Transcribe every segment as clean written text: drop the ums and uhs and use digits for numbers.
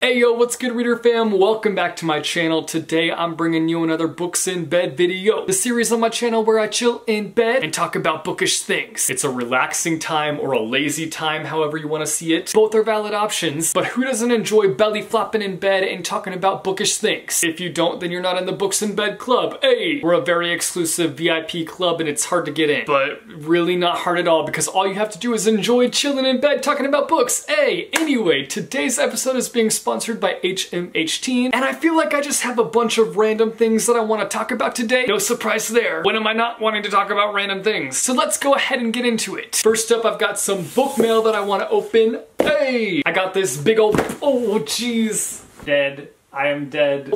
Hey yo, what's good reader fam? Welcome back to my channel. Today I'm bringing you another books in bed video. The series on my channel where I chill in bed and talk about bookish things. It's a relaxing time or a lazy time, however you want to see it. Both are valid options, but who doesn't enjoy belly flopping in bed and talking about bookish things? If you don't, then you're not in the books in bed club. Hey! We're a very exclusive VIP club and it's hard to get in. But really not hard at all because all you have to do is enjoy chilling in bed talking about books. Hey! Anyway, today's episode is being sponsored by HMH and I feel like I just have a bunch of random things that I want to talk about today. No surprise there. When am I not wanting to talk about random things? So let's go ahead and get into it. First up, I've got some book mail that I want to open. Hey! I got this big old, oh jeez, dead. I am dead.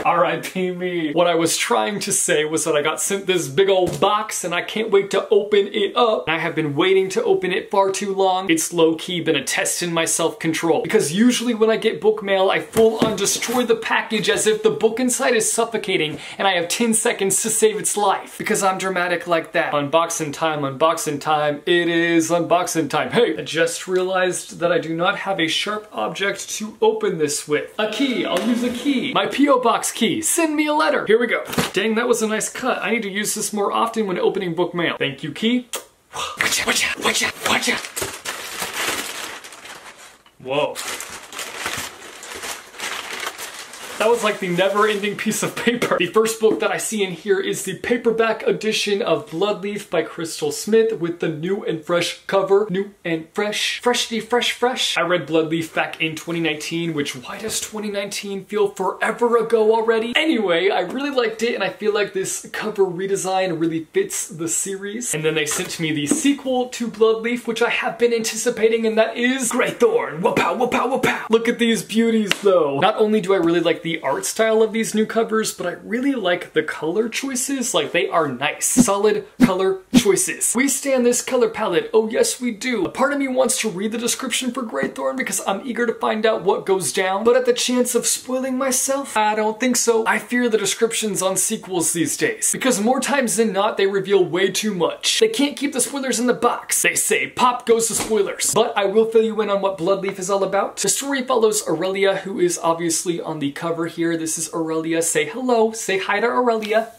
R.I.P. me. What I was trying to say was that I got sent this big old box and I can't wait to open it up. And I have been waiting to open it far too long. It's low-key been a test in my self-control. Because usually when I get book mail, I full-on destroy the package as if the book inside is suffocating and I have 10 seconds to save its life. Because I'm dramatic like that. Unboxing time, unboxing time. It is unboxing time. Hey! I just realized that I do not have a sharp object to open this with. A key. I'll use a key. My P.O. box key. Send me a letter. Here we go. Dang, that was a nice cut. I need to use this more often when opening book mail. Thank you, key. Watcha. Whoa. That was like the never-ending piece of paper. The first book that I see in here is the paperback edition of Bloodleaf by Crystal Smith with the new and fresh cover. New and fresh. Freshly fresh. I read Bloodleaf back in 2019, which why does 2019 feel forever ago already? Anyway, I really liked it and I feel like this cover redesign really fits the series. And then they sent me the sequel to Bloodleaf, which I have been anticipating, and that is GREYTHRONE. Wapow. Look at these beauties though. Not only do I really like the art style of these new covers, but I really like the color choices. Like, they are nice. Solid color choices. We stand this color palette. Oh yes, we do. A part of me wants to read the description for GREYTHRONE because I'm eager to find out what goes down, but at the chance of spoiling myself, I don't think so. I fear the descriptions on sequels these days because more times than not, they reveal way too much. They can't keep the spoilers in the box. They say pop goes to spoilers, but I will fill you in on what Bloodleaf is all about. The story follows Aurelia, who is obviously on the cover here. This is Aurelia. Say hello. Say hi to Aurelia.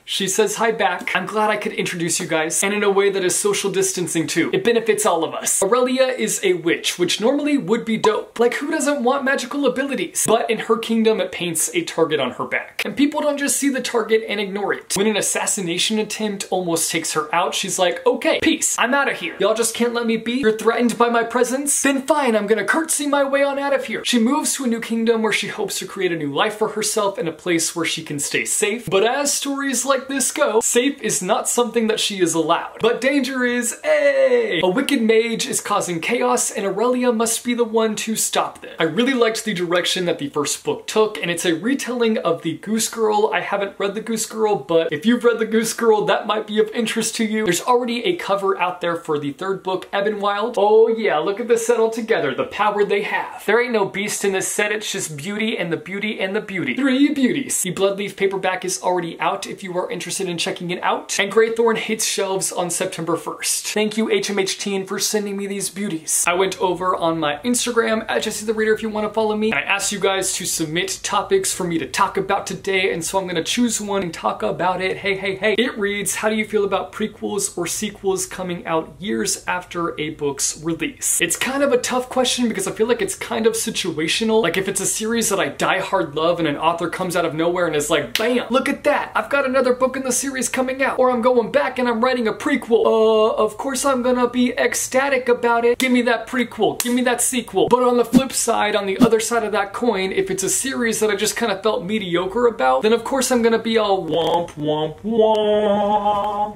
She says hi back. I'm glad I could introduce you guys, and in a way that is social distancing too. It benefits all of us. Aurelia is a witch, which normally would be dope. Like, who doesn't want magical abilities? But in her kingdom, it paints a target on her back. And people don't just see the target and ignore it. When an assassination attempt almost takes her out, she's like, okay, peace, I'm out of here. Y'all just can't let me be? You're threatened by my presence? Then fine, I'm gonna curtsy my way on out of here. She moves to a new kingdom where she hopes to create a new life for herself in a place where she can stay safe. But as stories like this go, safe is not something that she is allowed. But danger is, hey! A wicked mage is causing chaos and Aurelia must be the one to stop them. I really liked the direction that the first book took, and it's a retelling of the Goose Girl. I haven't read the Goose Girl, but if you've read the Goose Girl, that might be of interest to you. There's already a cover out there for the third book, EBONWILDE. Oh yeah, look at this set all together, the power they have. There ain't no beast in this set, it's just beauty and the beauty and the beauty. 3 beauties. The Bloodleaf paperback is already out if you are interested in checking it out, and GREYTHRONE hits shelves on September 1st. Thank you HMH for sending me these beauties. I went over on my Instagram at jessethereader if you want to follow me, and I asked you guys to submit topics for me to talk about today, and so I'm gonna choose one and talk about it. Hey. It reads, how do you feel about prequels or sequels coming out years after a book's release? It's kind of a tough question because I feel like it's kind of situational. Like, if it's a series that I die hard love and an author comes out of nowhere and is like, bam, look at that, I've got another book in the series coming out, or I'm going back and I'm writing a prequel. Of course I'm gonna be ecstatic about it. Give me that prequel, give me that sequel. But on the flip side, on the other side of that coin, if it's a series that I just kind of felt mediocre about, then of course I'm gonna be all womp.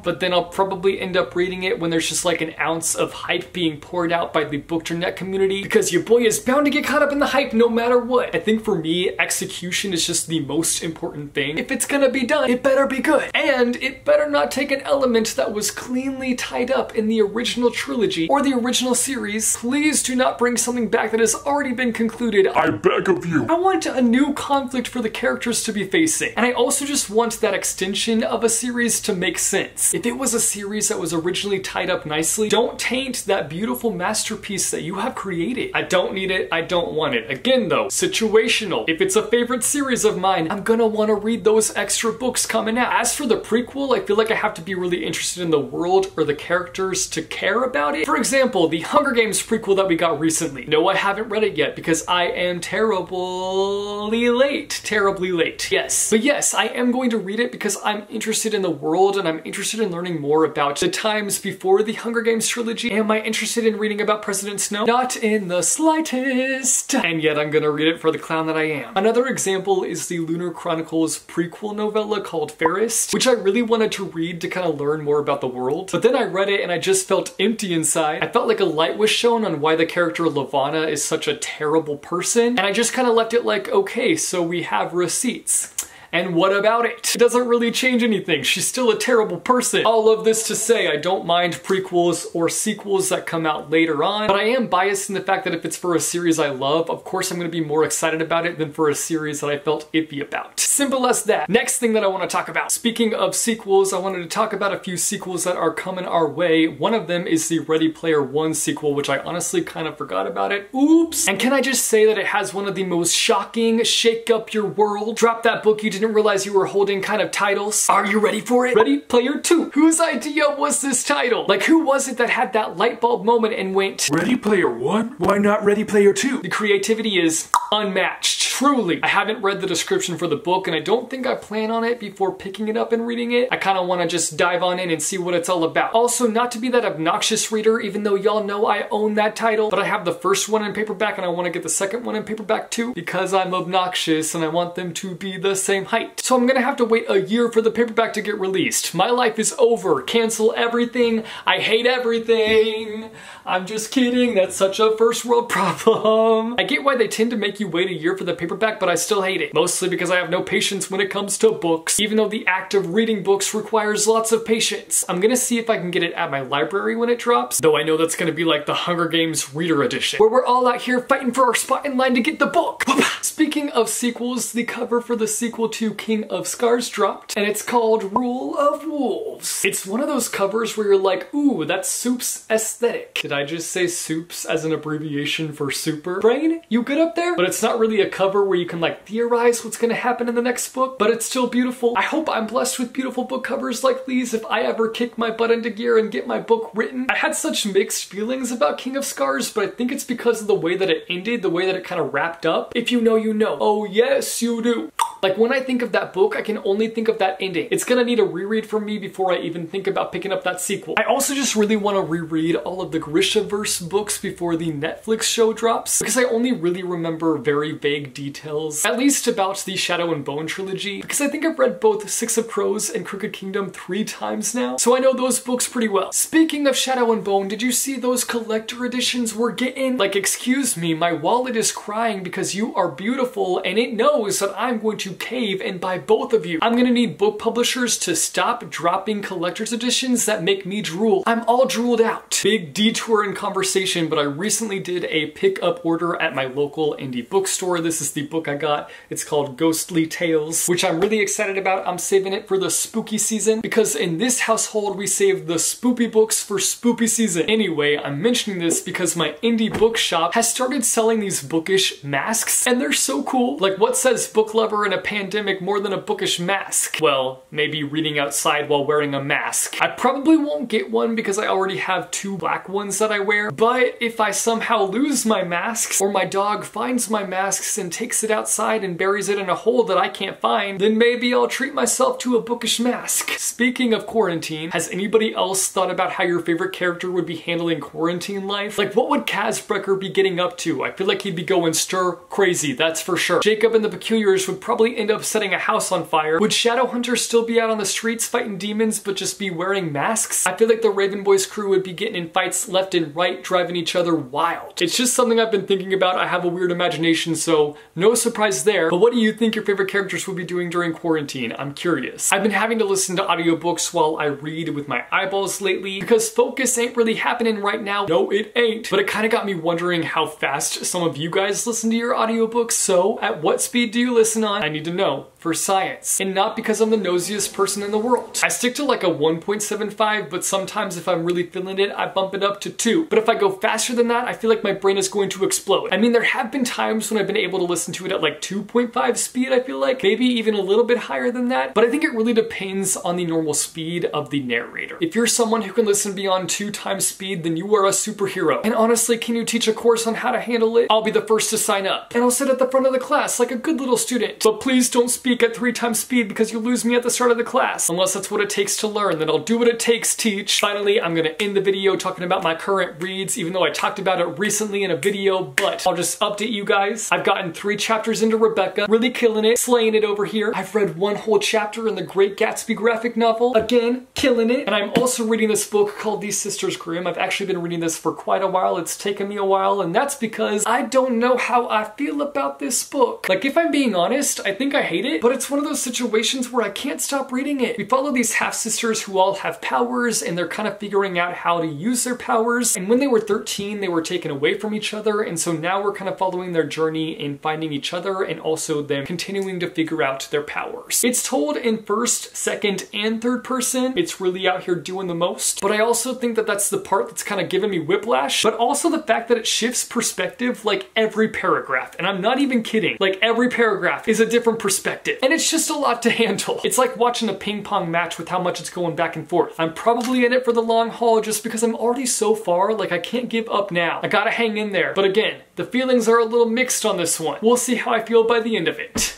But then I'll probably end up reading it when there's just like an ounce of hype being poured out by the bookternet community, because your boy is bound to get caught up in the hype no matter what. I think for me, execution is just the most important thing. If it's gonna be done, it better be good. And it better not take an element that was cleanly tied up in the original trilogy or the original series. Please do not bring something back that has already been concluded. I beg of you. I want a new conflict for the characters to be facing. And I also just want that extension of a series to make sense. If it was a series that was originally tied up nicely, don't taint that beautiful masterpiece that you have created. I don't need it, I don't want it. Again though, situational. If it's a favorite series of mine, I'm gonna want to read those extra books coming out. As for the prequel, I feel like I have to be really interested in the world or the characters to care about it. For example, the Hunger Games prequel that we got recently. No, I haven't read it yet because I am terribly late. Terribly late. Yes. But yes, I am going to read it because I'm interested in the world and I'm interested in learning more about the times before the Hunger Games trilogy. Am I interested in reading about President Snow? Not in the slightest. And yet I'm gonna read it for the clown that I am. Another example is the Lunar Chronicles prequel novella called FAIREST, which I really wanted to read to kind of learn more about the world. But then I read it and I just felt empty inside. I felt like a light was shown on why the character Levana is such a terrible person. And I just kind of left it like, okay, so we have receipts. And what about it? It doesn't really change anything. She's still a terrible person. All of this to say, I don't mind prequels or sequels that come out later on, but I am biased in the fact that if it's for a series I love, of course I'm gonna be more excited about it than for a series that I felt iffy about. Simple as that. Next thing that I wanna talk about. Speaking of sequels, I wanted to talk about a few sequels that are coming our way. One of them is the Ready Player One sequel, which I honestly kind of forgot about it. Oops. And can I just say that it has one of the most shocking, shake up your world, drop that book you didn't realize you were holding kind of titles. Are you ready for it? Ready Player 2. Whose idea was this title? Like, who was it that had that light bulb moment and went, Ready Player 1? Why not Ready Player 2? The creativity is unmatched. Truly. I haven't read the description for the book and I don't think I plan on it before picking it up and reading it. I kind of want to just dive on in and see what it's all about. Also, not to be that obnoxious reader, even though y'all know I own that title, but I have the first one in paperback and I want to get the second one in paperback too because I'm obnoxious and I want them to be the same height. So I'm gonna have to wait a year for the paperback to get released. My life is over. Cancel everything. I hate everything. I'm just kidding. That's such a first world problem. I get why they tend to make you wait a year for the paperback, but I still hate it. Mostly because I have no patience when it comes to books, even though the act of reading books requires lots of patience. I'm gonna see if I can get it at my library when it drops, though I know that's gonna be like the Hunger Games Reader Edition, where we're all out here fighting for our spot in line to get the book. Speaking of sequels, the cover for the sequel to King of Scars dropped, and it's called Rule of Wolves. It's one of those covers where you're like, ooh, that's Soup's aesthetic. Did I just say Soups as an abbreviation for super? Brain, you good up there? But it's not really a cover where you can like theorize what's gonna happen in the next book, but it's still beautiful. I hope I'm blessed with beautiful book covers like these if I ever kick my butt into gear and get my book written. I had such mixed feelings about King of Scars, but I think it's because of the way that it ended, the way that it kind of wrapped up. If you know, you know. Oh yes, you do. Like when I think of that book, I can only think of that ending. It's gonna need a reread from me before I even think about picking up that sequel. I also just really want to reread all of the Grishaverse books before the Netflix show drops, because I only really remember very vague details, at least about the Shadow and Bone trilogy, because I think I've read both Six of Crows and Crooked Kingdom 3 times now, so I know those books pretty well. Speaking of Shadow and Bone, did you see those collector editions we're getting? Like, excuse me, my wallet is crying because you are beautiful and it knows that I'm going to cave and buy both of you. I'm gonna need book publishers to stop dropping collector's editions that make me drool. I'm all drooled out. Big detour in conversation, but I recently did a pickup order at my local indie bookstore. This is the book I got. It's called Ghostly Tales, which I'm really excited about. I'm saving it for the spooky season because in this household we save the spoopy books for spoopy season. Anyway, I'm mentioning this because my indie bookshop has started selling these Bookish masks and they're so cool. Like, what says book lover in a pandemic more than a bookish mask? Well, maybe reading outside while wearing a mask. I probably won't get one because I already have 2 black ones that I wear, but if I somehow lose my masks or my dog finds my masks and takes it outside and buries it in a hole that I can't find, then maybe I'll treat myself to a bookish mask. Speaking of quarantine, has anybody else thought about how your favorite character would be handling quarantine life? Like, what would Kazbrecker be getting up to? I feel like he'd be going stir crazy, that's for sure. Jacob and the Peculiars would probably end up setting a house on fire. Would Shadowhunter still be out on the streets fighting demons but just be wearing masks? I feel like the Raven Boys crew would be getting in fights left and right, driving each other wild. It's just something I've been thinking about. I have a weird imagination, so no surprise there. But what do you think your favorite characters would be doing during quarantine? I'm curious. I've been having to listen to audiobooks while I read with my eyeballs lately because focus ain't really happening right now. No, it ain't. But it kind of got me wondering how fast some of you guys listen to your audiobooks. So at what speed do you listen on? I need to know for science. And not because I'm the nosiest person in the world. I stick to like a 1.75, but sometimes if I'm really feeling it, I bump it up to 2. But if I go faster than that, I feel like my brain is going to explode. I mean, there have been times when I've been able to listen to it at like 2.5 speed, I feel like. Maybe even a little bit higher than that. But I think it really depends on the normal speed of the narrator. If you're someone who can listen beyond 2 times speed, then you are a superhero. And honestly, can you teach a course on how to handle it? I'll be the first to sign up. And I'll sit at the front of the class like a good little student. But please don't speak at 3 times speed because you'll lose me at the start of the class. Unless that's what it takes to learn, then I'll do what it takes, teach. Finally, I'm gonna end the video talking about my current reads, even though I talked about it recently in a video, but I'll just update you guys. I've gotten 3 chapters into Rebecca, really killing it, slaying it over here. I've read 1 whole chapter in the Great Gatsby graphic novel, again, killing it. And I'm also reading this book called These Sisters Grimm. I've actually been reading this for quite a while. It's taken me a while, and that's because I don't know how I feel about this book. Like, if I'm being honest, I think I hate it, but it's one of those situations where I can't stop reading it. We follow these half-sisters who all have powers, and they're kind of figuring out how to use their powers. And when they were 13, they were taken away from each other, and so now we're kind of following their journey in finding each other and also them continuing to figure out their powers. It's told in first, second, and third person. It's really out here doing the most, but I also think that that's the part that's kind of giving me whiplash, but also the fact that it shifts perspective like every paragraph, and I'm not even kidding. Like, every paragraph is a different perspective, and it's just a lot to handle. It's like watching a ping pong match with how much it's going back and forth. I'm probably in it for the long haul just because I'm already so far, like I can't give up now. I gotta hang in there. But again, the feelings are a little mixed on this one. We'll see how I feel by the end of it.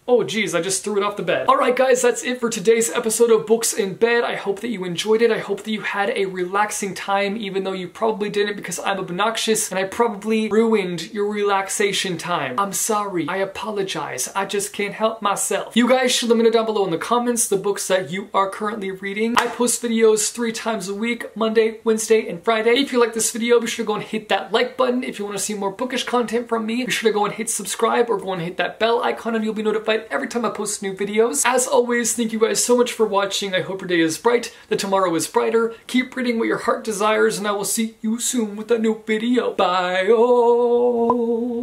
Oh geez, I just threw it off the bed. Alright guys, that's it for today's episode of Books in Bed. I hope that you enjoyed it. I hope that you had a relaxing time, even though you probably didn't because I'm obnoxious and I probably ruined your relaxation time. I'm sorry. I apologize. I just can't help myself. You guys should let me know down below in the comments the books that you are currently reading. I post videos 3 times a week, Monday, Wednesday, and Friday. If you like this video, be sure to go and hit that like button. If you want to see more bookish content from me, be sure to go and hit subscribe or go and hit that bell icon and you'll be notified every time I post new videos. As always, thank you guys so much for watching. I hope your day is bright, that tomorrow is brighter. Keep reading what your heart desires, and I will see you soon with a new video. Bye. -oh.